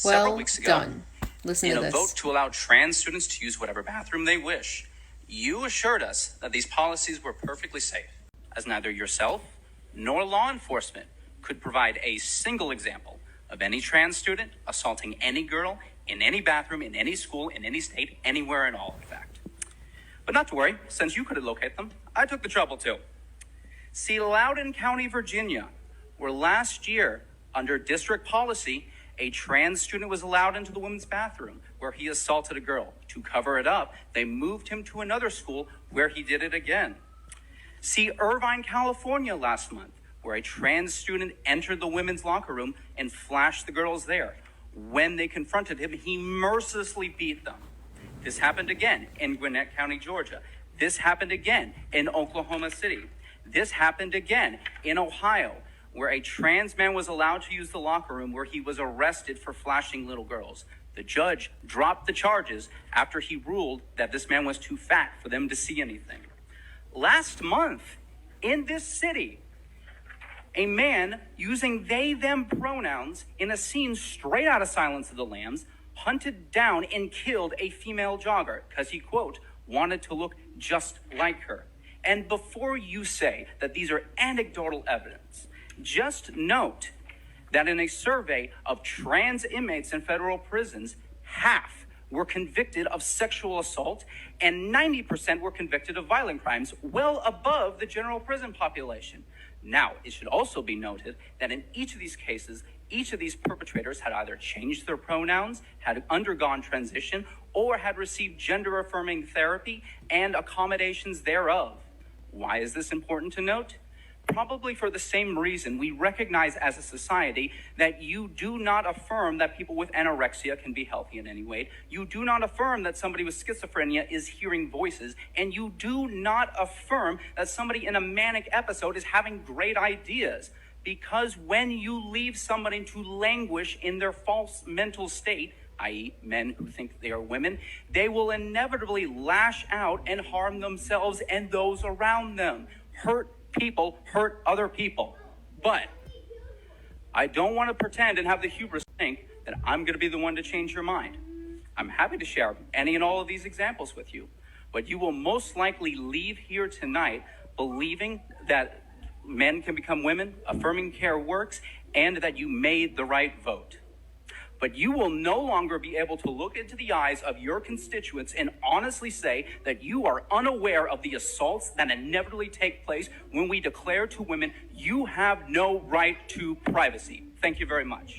Several Well weeks ago, done. Listen in to a this. vote to allow trans students to use whatever bathroom they wish, you assured us that these policies were perfectly safe, as neither yourself nor law enforcement could provide a single example of any trans student assaulting any girl in any bathroom, in any school, in any state, anywhere at all, in fact. But not to worry, since you couldn't locate them, I took the trouble too. See, Loudoun County, Virginia, where last year, under district policy, a trans student was allowed into the women's bathroom where he assaulted a girl. To cover it up, they moved him to another school where he did it again. See, Irvine, California last month, where a trans student entered the women's locker room and flashed the girls there. When they confronted him, he mercilessly beat them. This happened again in Gwinnett County, Georgia. This happened again in Oklahoma City. This happened again in Ohio, where a trans man was allowed to use the locker room where he was arrested for flashing little girls. The judge dropped the charges after he ruled that this man was too fat for them to see anything. Last month, in this city, a man using they, them pronouns in a scene straight out of Silence of the Lambs hunted down and killed a female jogger because he, quote, wanted to look just like her. And before you say that these are anecdotal evidence, just note that in a survey of trans inmates in federal prisons, half were convicted of sexual assault and 90% were convicted of violent crimes, well above the general prison population. Now, it should also be noted that in each of these cases, each of these perpetrators had either changed their pronouns, had undergone transition, or had received gender-affirming therapy and accommodations thereof. Why is this important to note? Probably for the same reason we recognize as a society that you do not affirm that people with anorexia can be healthy in any way. You do not affirm that somebody with schizophrenia is hearing voices. And you do not affirm that somebody in a manic episode is having great ideas. Because when you leave somebody to languish in their false mental state, i.e. men who think they are women, they will inevitably lash out and harm themselves and those around them. Hurt people hurt other people. But I don't want to pretend and have the hubris to think that I'm going to be the one to change your mind. I'm happy to share any and all of these examples with you, but you will most likely leave here tonight believing that men can become women, affirming care works, and that you made the right vote. But you will no longer be able to look into the eyes of your constituents and honestly say that you are unaware of the assaults that inevitably take place when we declare to women, you have no right to privacy. Thank you very much.